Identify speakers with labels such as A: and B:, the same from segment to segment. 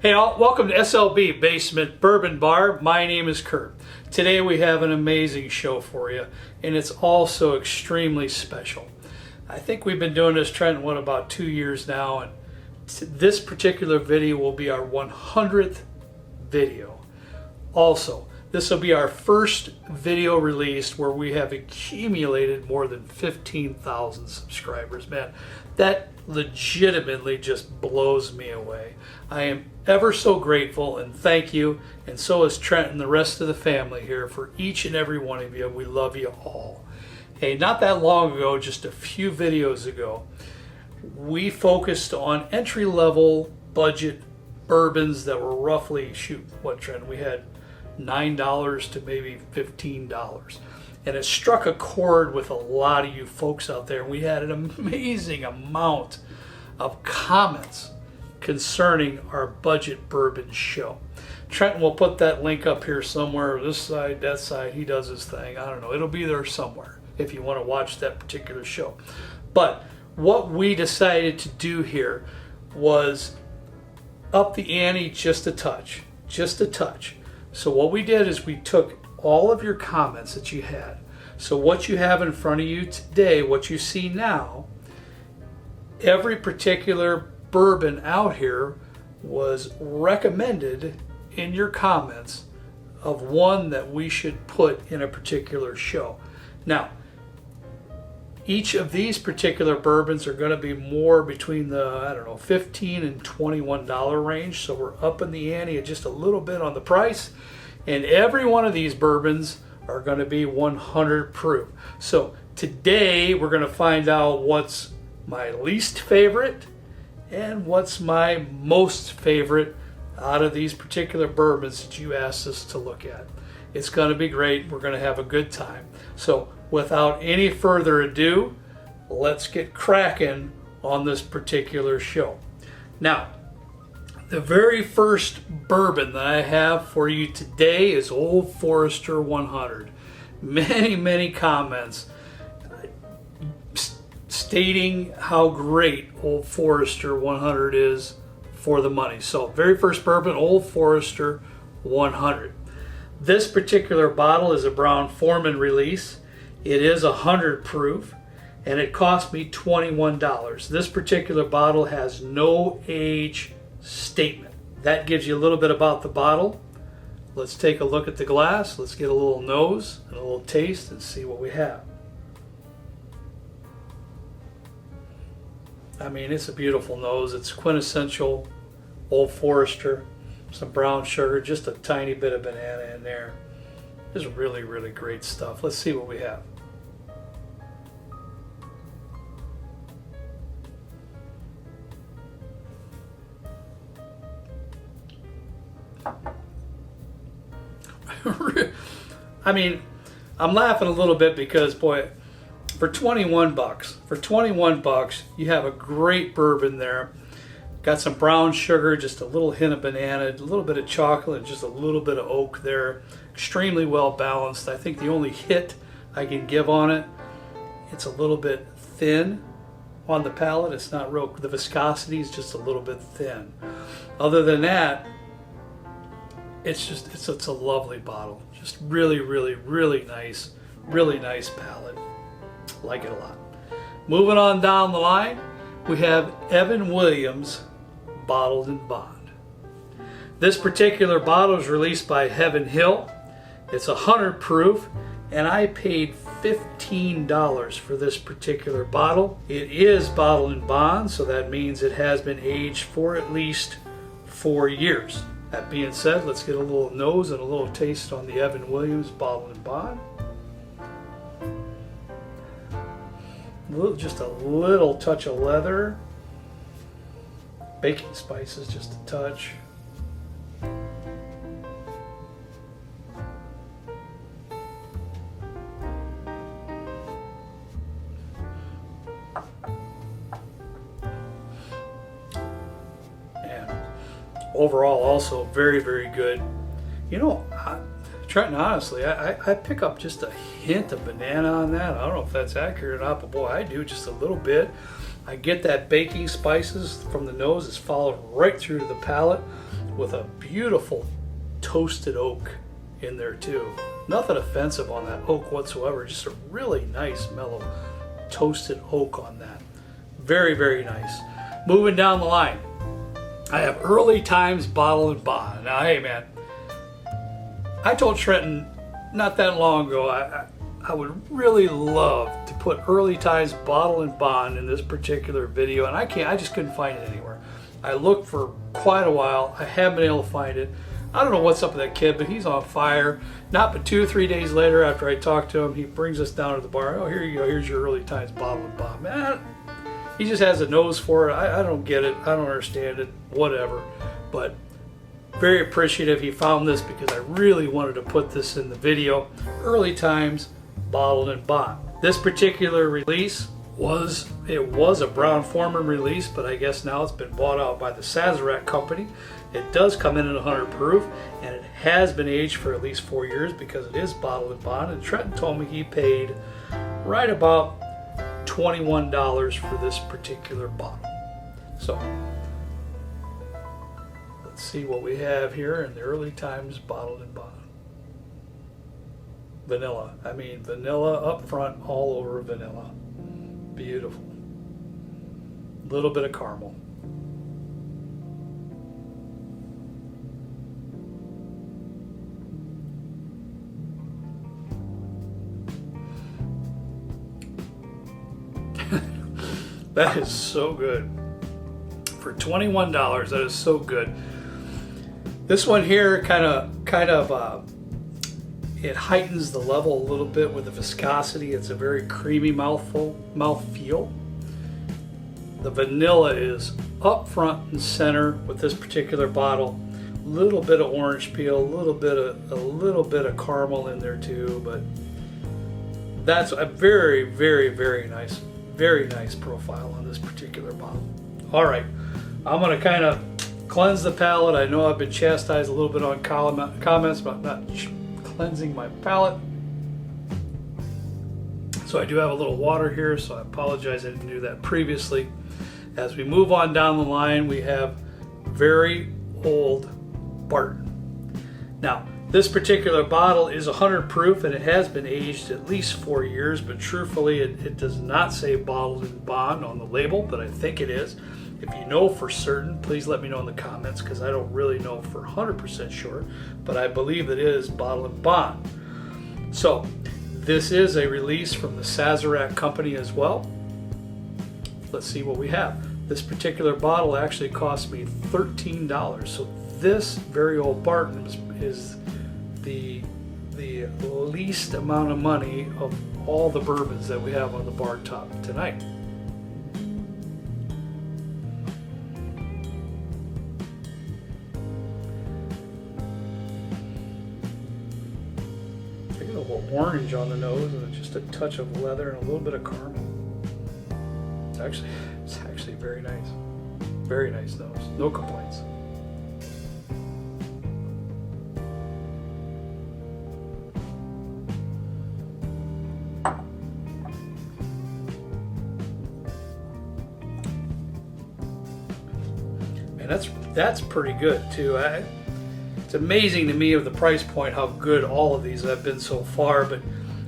A: Hey all, welcome to SLB Basement Bourbon Bar. My name is Kurt. Today we have an amazing show for you, and it's also extremely special. I think we've been doing this, Trent, about 2 years now, and this particular video will be our 100th video. Also, this will be our first video released where we have accumulated more than 15,000 subscribers. Man, that legitimately just blows me away. I am ever so grateful, and thank you, and so is Trent and the rest of the family here for each and every one of you. We love you all. Hey, not that long ago, just a few videos ago, we focused on entry-level budget bourbons that were roughly, what, Trent, we had $9 to maybe $15. And it struck a chord with a lot of you folks out there. We had an amazing amount of comments concerning our budget bourbon show. Trenton will put that link up here somewhere, this side, that side, he does his thing. I don't know, it'll be there somewhere if you want to watch that particular show. But what we decided to do here was up the ante just a touch, just a touch. So what we did is we took all of your comments that you had. So what you have in front of you today, what you see now, every particular bourbon out here was recommended in your comments of one that we should put in a particular show. Now, each of these particular bourbons are going to be more between the, I don't know, $15 and $21 range. So we're up in the ante just a little bit on the price. And every one of these bourbons are going to be 100 proof. So today we're going to find out what's my least favorite and what's my most favorite out of these particular bourbons that you asked us to look at. It's going to be great. We're going to have a good time. So without any further ado, let's get cracking on this particular show. Now, the very first bourbon that I have for you today is Old Forester 100. Many comments stating how great Old Forester 100 is for the money. So, very first bourbon, Old Forester 100. This particular bottle is a Brown-Forman release. It is 100 proof, and it cost me $21. This particular bottle has no age statement. That gives you a little bit about the bottle. Let's take a look at the glass. Let's get a little nose and a little taste and see what we have. I mean, it's a beautiful nose. It's quintessential Old Forester. Some brown sugar, just a tiny bit of banana in there. It's really great stuff. Let's see what we have. I mean, I'm laughing a little bit because, boy, for 21 bucks, you have a great bourbon there. Got some brown sugar, just a little hint of banana, a little bit of chocolate, just a little bit of oak there. Extremely well balanced. I think the only hit I can give on it, it's a little bit thin on the palate. It's not real, the viscosity is just a little bit thin. Other than that, it's a lovely bottle. Just really nice palate. Like it a lot. Moving on down the line, we have Evan Williams Bottled in Bond. This particular bottle is released by Heaven Hill. It's 100 proof, and I paid $15 for this particular bottle. It is bottled in bond, so that means it has been aged for at least 4 years. That being said, let's get a little nose and a little taste on the Evan Williams Bottled in Bond. Just a little touch of leather. Baking spices, just a touch. And overall, also very good. You know, Trenton, honestly, I pick up just a hint of banana on that. I don't know if that's accurate or not, but boy, I do just a little bit. I get that baking spices from the nose. It's followed right through to the palate with a beautiful toasted oak in there too. Nothing offensive on that oak whatsoever, just a really nice mellow toasted oak on that. Very, very nice. Moving down the line, I have Early Times Bottle and Bond. Now, hey man, I told Trenton not that long ago I would really love to put Early Times Bottle and Bond in this particular video, and I just couldn't find it anywhere. I looked for quite a while. I haven't been able to find it. I don't know what's up with that kid, but he's on fire. Not but 2 or 3 days later, after I talked to him, he brings us down to the bar. Oh, here you go. Here's your Early Times Bottle and Bond. Man, he just has a nose for it. I don't get it. I don't understand it. Whatever. But very appreciative he found this because I really wanted to put this in the video. Early Times Bottled and Bond. This particular release was a Brown-Forman release, but I guess now it's been bought out by the Sazerac company. It does come in at 100 proof, and it has been aged for at least 4 years because it is bottled and bond. And Trenton told me he paid right about $21 for this particular bottle. So let's see what we have here in the Early Times Bottled and Bond. Vanilla. I mean, vanilla up front, all over vanilla. Beautiful. Little bit of caramel. That is so good. For $21, that is so good. This one here kind of it heightens the level a little bit with the viscosity. It's a very creamy mouthfeel. The vanilla is up front and center with this particular bottle. A little bit of orange peel, a little bit of caramel in there too, but that's a very, very, very nice profile on this particular bottle. All right, I'm going to kind of cleanse the palate. I know I've been chastised a little bit on comments about not cleansing my palate. So I do have a little water here, so I apologize I didn't do that previously. As we move on down the line, we have very Old Barton. Now, this particular bottle is 100 proof and it has been aged at least 4 years, but truthfully it does not say bottled and bond on the label, but I think it is. If you know for certain, please let me know in the comments because I don't really know for 100% sure, but I believe it is bottled and bond. So this is a release from the Sazerac company as well. Let's see what we have. This particular bottle actually cost me $13. So this very Old Barton is the least amount of money of all the bourbons that we have on the bar top tonight. I get a little orange on the nose and just a touch of leather and a little bit of caramel. It's actually very nice. Very nice nose. No complaints. Man, that's pretty good too. It's amazing to me of the price point how good all of these have been so far, but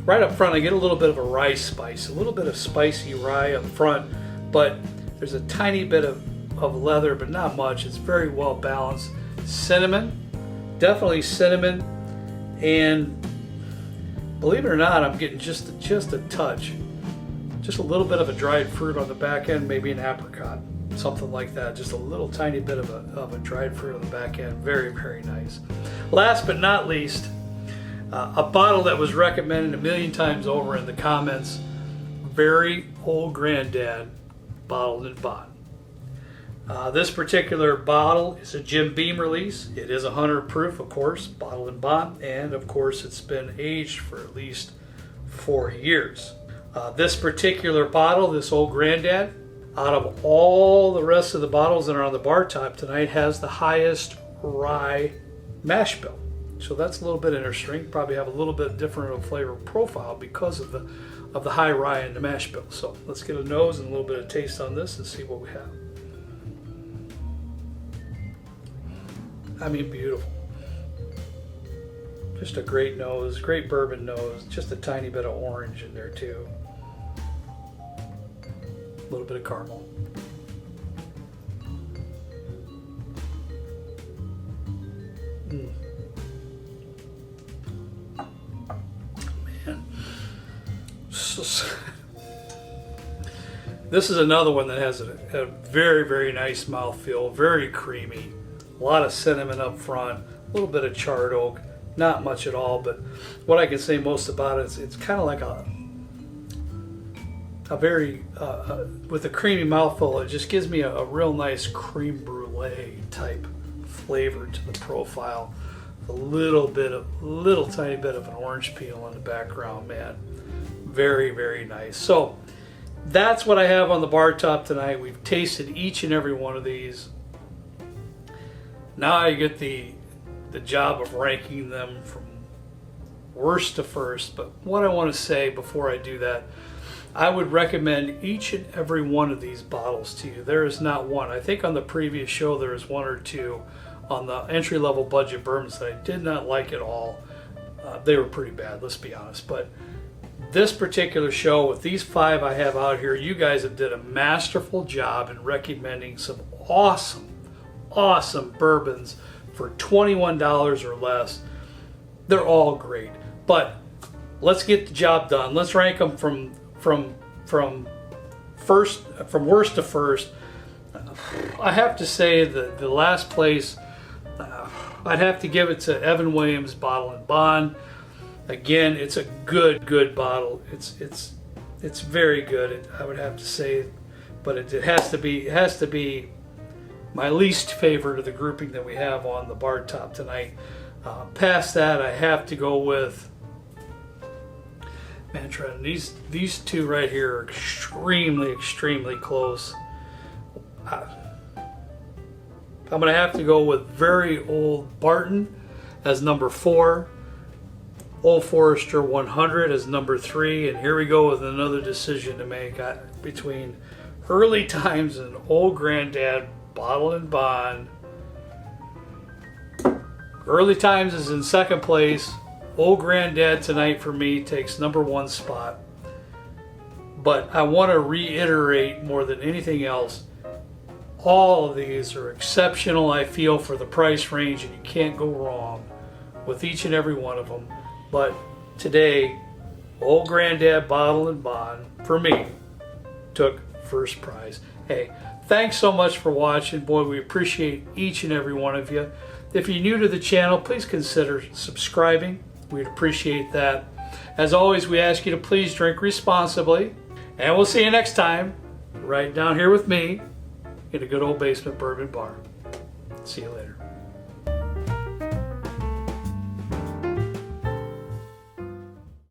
A: right up front I get a little bit of a rye spice, a little bit of spicy rye up front, but there's a tiny bit of leather, but not much. It's very well balanced. Cinnamon, definitely cinnamon, and believe it or not, I'm getting just a touch, just a little bit of a dried fruit on the back end, maybe an apricot, something like that. Just a little tiny bit of a dried fruit on the back end. Very, very nice. Last but not least, a bottle that was recommended a million times over in the comments, very Old Granddad Bottled and Bond. This particular bottle is a Jim Beam release. It is 100 proof, of course, bottled and bond, and of course it's been aged for at least 4 years. This particular bottle, this Old Granddad, out of all the rest of the bottles that are on the bar top tonight, has the highest rye mash bill. So that's a little bit interesting. Probably have a little bit different of flavor profile because of the high rye and the mash bill. So let's get a nose and a little bit of taste on this and see what we have. I mean, beautiful. Just a great nose, great bourbon nose, just a tiny bit of orange in there too. A little bit of caramel. Man. This is another one that has a very, very nice mouthfeel, very creamy, a lot of cinnamon up front, a little bit of charred oak, not much at all, but what I can say most about it is it's kind of like a very, with a creamy mouthfeel, it just gives me a real nice creme brulee type flavor to the profile. A little tiny bit of an orange peel in the background, man. Very, very nice. So that's what I have on the bar top tonight. We've tasted each and every one of these. Now I get the job of ranking them from worst to first. But what I want to say before I do that, I would recommend each and every one of these bottles to you. There is not one. I think on the previous show there was one or two on the entry-level budget bourbons that I did not like at all. They were pretty bad, let's be honest. But this particular show, with these 5 I have out here, you guys have did a masterful job in recommending some awesome bourbons for $21 or less. They're all great. But let's get the job done. Let's rank them from worst to first. I have to say that the last place, I'd have to give it to Evan Williams Bottle and Bond. Again, it's a good bottle. It's very good. I would have to say, but it has to be my least favorite of the grouping that we have on the bar top tonight. Past that, I have to go with. Man, Trent, these two right here are extremely close. I'm going to have to go with very Old Barton as number 4, Old Forester 100 as number 3, and here we go with another decision to make between Early Times and Old Granddad Bottle and Bond. Early Times is in second place. Old Granddad tonight for me takes number 1 spot. But I want to reiterate more than anything else, all of these are exceptional, I feel, for the price range, and you can't go wrong with each and every one of them. But today, Old Granddad Bottle and Bond, for me, took first prize. Hey, thanks so much for watching. Boy, we appreciate each and every one of you. If you're new to the channel, please consider subscribing. We'd appreciate that. As always, we ask you to please drink responsibly. And we'll see you next time, right down here with me in a good old basement bourbon bar. See you later.